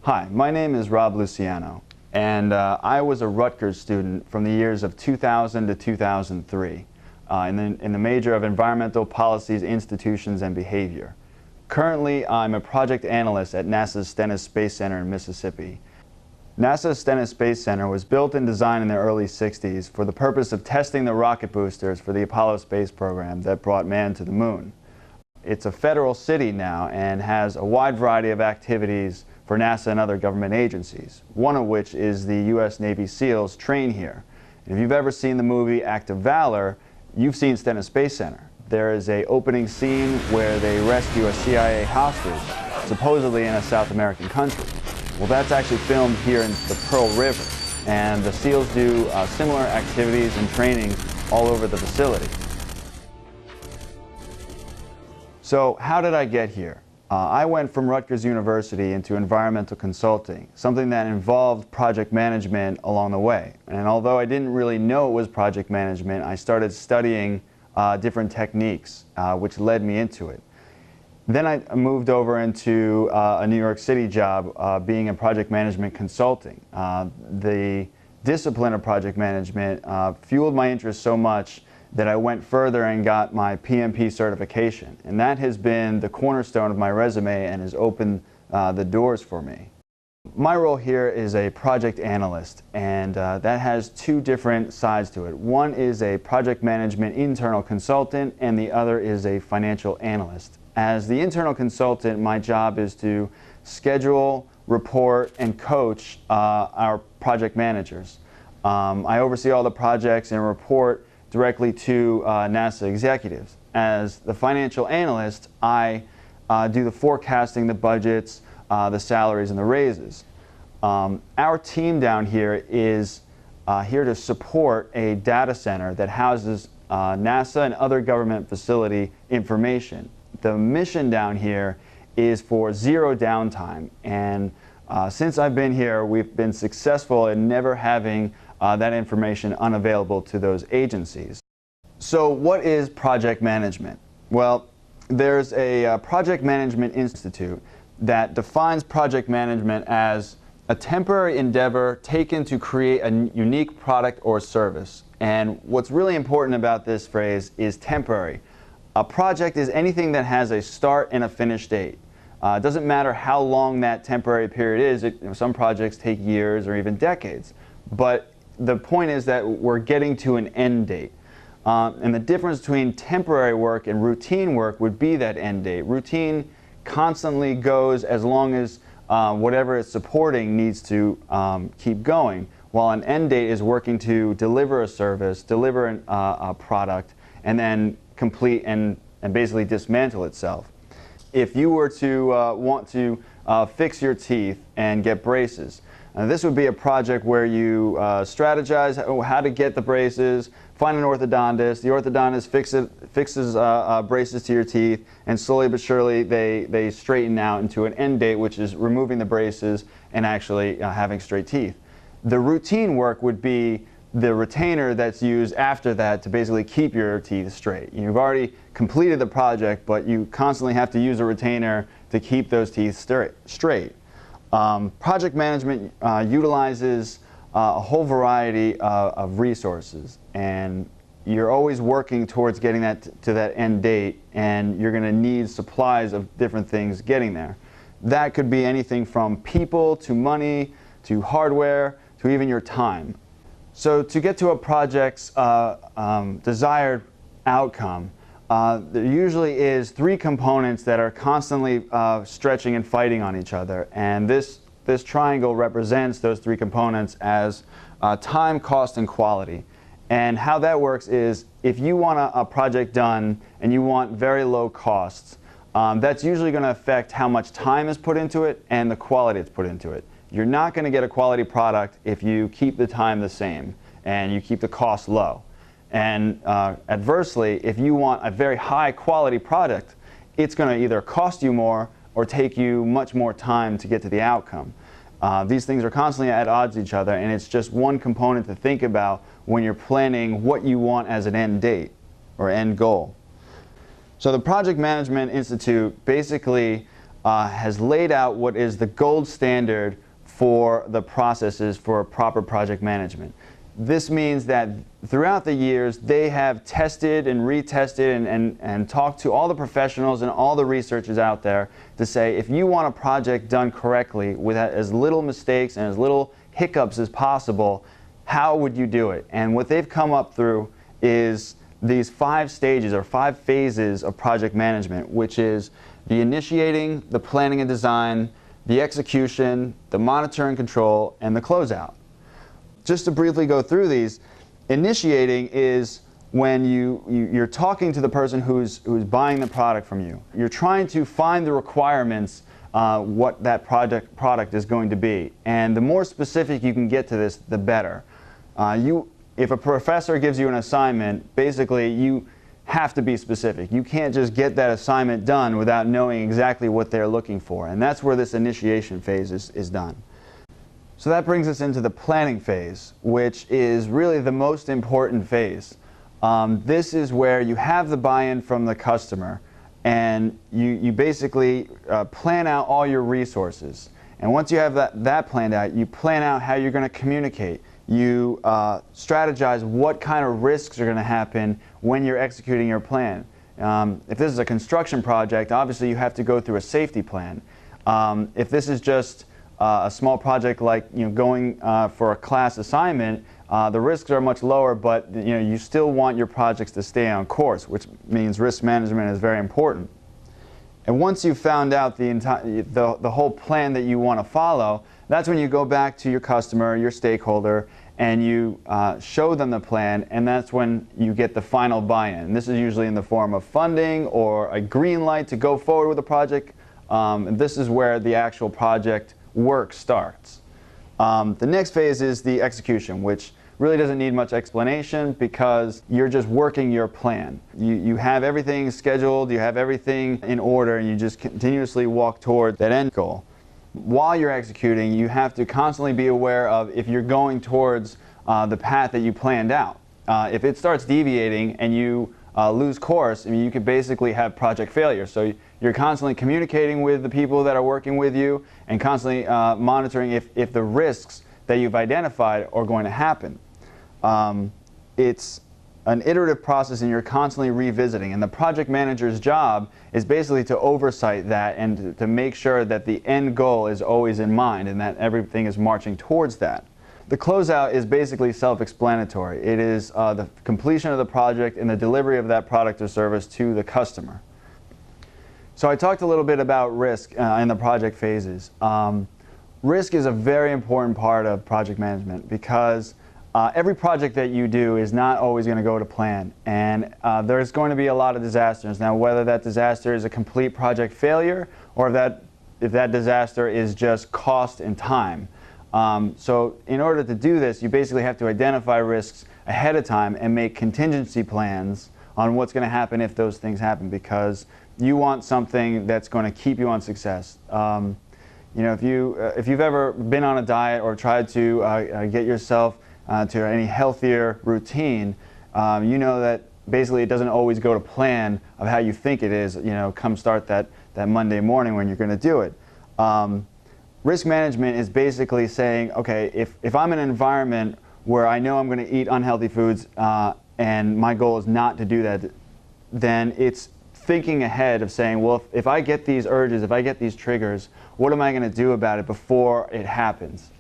Hi, my name is Rob Luciano, and I was a Rutgers student from the years of 2000 to 2003 in the major of Environmental Policies, Institutions, and Behavior. Currently, I'm a project analyst at NASA's Stennis Space Center in Mississippi. NASA's Stennis Space Center was built and designed in the early 60s for the purpose of testing the rocket boosters for the Apollo space program that brought man to the moon. It's a federal city now and has a wide variety of activities for NASA and other government agencies, one of which is the U.S. Navy SEALs train here. And if you've ever seen the movie Act of Valor, you've seen Stennis Space Center. There is an opening scene where they rescue a CIA hostage, supposedly in a South American country. Well, that's actually filmed here in the Pearl River, and the SEALs do similar activities and training all over the facility. So how did I get here? I went from Rutgers University into environmental consulting, something that involved project management along the way. And although I didn't really know it was project management, I started studying different techniques, which led me into it. Then I moved over into a New York City job being a project management consulting. The discipline of project management fueled my interest so much that I went further and got my PMP certification. And that has been the cornerstone of my resume and has opened the doors for me. My role here is a project analyst, and that has two different sides to it. One is a project management internal consultant, and the other is a financial analyst. As the internal consultant, my job is to schedule, report, and coach our project managers. I oversee all the projects and report directly to NASA executives. As the financial analyst, I do the forecasting, the budgets, the salaries, and the raises. Our team down here is here to support a data center that houses NASA and other government facility information. The mission down here is for zero downtime, and since I've been here, we've been successful in never having that information unavailable to those agencies. So what is project management? Well, there's a Project Management Institute that defines project management as a temporary endeavor taken to create a unique product or service. And what's really important about this phrase is temporary. A project is anything that has a start and a finish date. It doesn't matter how long that temporary period is. Some projects take years or even decades. But the point is that we're getting to an end date. And the difference between temporary work and routine work would be that end date. Routine constantly goes as long as whatever it's supporting needs to keep going, while an end date is working to deliver a service, deliver a product, and then complete and basically dismantle itself. If you were to want to fix your teeth and get braces, this would be a project where you strategize how to get the braces, find an orthodontist, the orthodontist fixes braces to your teeth, and slowly but surely they straighten out into an end date, which is removing the braces and actually having straight teeth. The routine work would be the retainer that's used after that to basically keep your teeth straight. You've already completed the project, but you constantly have to use a retainer to keep those teeth straight. Project management utilizes a whole variety of resources, and you're always working towards getting that to that end date, and you're going to need supplies of different things getting there. That could be anything from people to money to hardware to even your time. So to get to a project's desired outcome, there usually is three components that are constantly stretching and fighting on each other, and this triangle represents those three components as time, cost, and quality. And how that works is if you want a project done and you want very low costs, that's usually going to affect how much time is put into it and the quality it's put into it. You're not going to get a quality product if you keep the time the same and you keep the cost low. And adversely, if you want a very high quality product, it's going to either cost you more or take you much more time to get to the outcome. These things are constantly at odds with each other, and it's just one component to think about when you're planning what you want as an end date or end goal. So the Project Management Institute basically has laid out what is the gold standard for the processes for proper project management. This means that throughout the years, they have tested and retested and talked to all the professionals and all the researchers out there to say, if you want a project done correctly with as little mistakes and as little hiccups as possible, how would you do it? And what they've come up through is these 5 stages or 5 phases of project management, which is the initiating, the planning and design, the execution, the monitor and control, and the closeout. Just to briefly go through these, initiating is when you're talking to the person who's buying the product from you. You're trying to find the requirements, what that product is going to be. And the more specific you can get to this, the better. If a professor gives you an assignment, basically you have to be specific. You can't just get that assignment done without knowing exactly what they're looking for. And that's where this initiation phase is done. So that brings us into the planning phase, which is really the most important phase. This is where you have the buy-in from the customer, and you basically plan out all your resources. And once you have that planned out, you plan out how you're going to communicate. You strategize what kind of risks are going to happen when you're executing your plan. If this is a construction project, obviously you have to go through a safety plan. If this is just a small project like going for a class assignment, the risks are much lower, but you still want your projects to stay on course, which means risk management is very important. And once you've found out the whole plan that you want to follow, that's when you go back to your customer, your stakeholder, and you show them the plan, and that's when you get the final buy-in. This is usually in the form of funding or a green light to go forward with the project. And this is where the actual project work starts. The next phase is the execution, which really doesn't need much explanation because you're just working your plan. You have everything scheduled, you have everything in order, and you just continuously walk toward that end goal. While you're executing, you have to constantly be aware of if you're going towards the path that you planned out. If it starts deviating and you lose course, you could basically have project failure. So you're constantly communicating with the people that are working with you and constantly monitoring if the risks that you've identified are going to happen. It's an iterative process, and you're constantly revisiting. And the project manager's job is basically to oversight that and to make sure that the end goal is always in mind and that everything is marching towards that. The closeout is basically self-explanatory. It is the completion of the project and the delivery of that product or service to the customer. So I talked a little bit about risk in the project phases. Risk is a very important part of project management because every project that you do is not always going to go to plan, and there's going to be a lot of disasters. Now, whether that disaster is a complete project failure or if that disaster is just cost and time. So in order to do this, you basically have to identify risks ahead of time and make contingency plans on what's going to happen if those things happen, because you want something that's going to keep you on success. If you've ever been on a diet or tried to get yourself to any healthier routine, you know that basically it doesn't always go to plan of how you think it is, come start that Monday morning when you're going to do it. Risk management is basically saying, okay, if I'm in an environment where I know I'm going to eat unhealthy foods and my goal is not to do that, then it's thinking ahead of saying, well, if I get these urges, if I get these triggers, what am I going to do about it before it happens?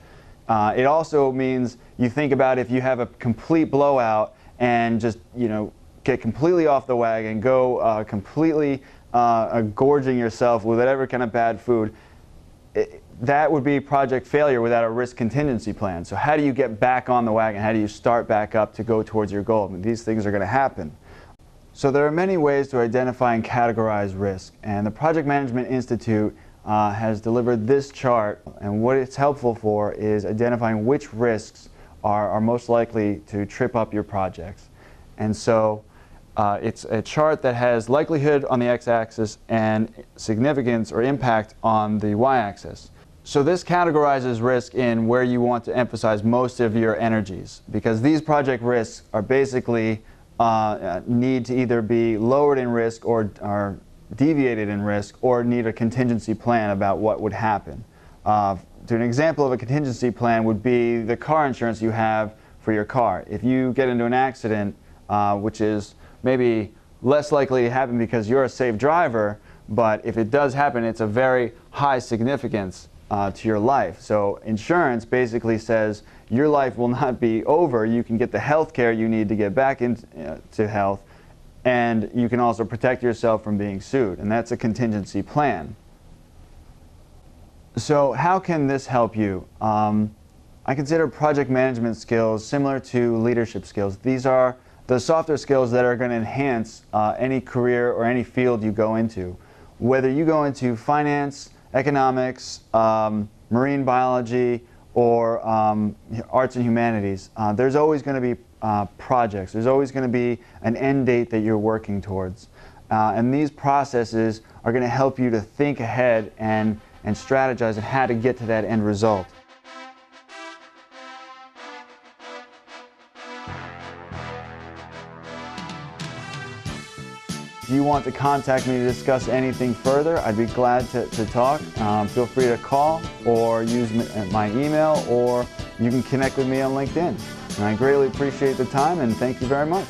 It also means you think about if you have a complete blowout and just get completely off the wagon, go completely gorging yourself with whatever kind of bad food. That would be project failure without a risk contingency plan. So how do you get back on the wagon? How do you start back up to go towards your goal? These things are going to happen. So there are many ways to identify and categorize risk, and the Project Management Institute has delivered this chart, and what it's helpful for is identifying which risks are most likely to trip up your projects. And so it's a chart that has likelihood on the x-axis and significance or impact on the y-axis. So this categorizes risk in where you want to emphasize most of your energies, because these project risks are basically need to either be lowered in risk or deviated in risk or need a contingency plan about what would happen. To an example of a contingency plan would be the car insurance you have for your car. If you get into an accident, which is maybe less likely to happen because you're a safe driver, but if it does happen, it's a very high significance to your life. So insurance basically says your life will not be over. You can get the health care you need to get back into health, and you can also protect yourself from being sued, and that's a contingency plan. So how can this help you? I consider project management skills similar to leadership skills. These are the softer skills that are going to enhance any career or any field you go into. Whether you go into finance, economics, marine biology, or arts and humanities, there's always going to be projects. There's always going to be an end date that you're working towards. And these processes are going to help you to think ahead and strategize on how to get to that end result. If you want to contact me to discuss anything further, I'd be glad to talk. Feel free to call or use my email, or you can connect with me on LinkedIn. And I greatly appreciate the time, and thank you very much.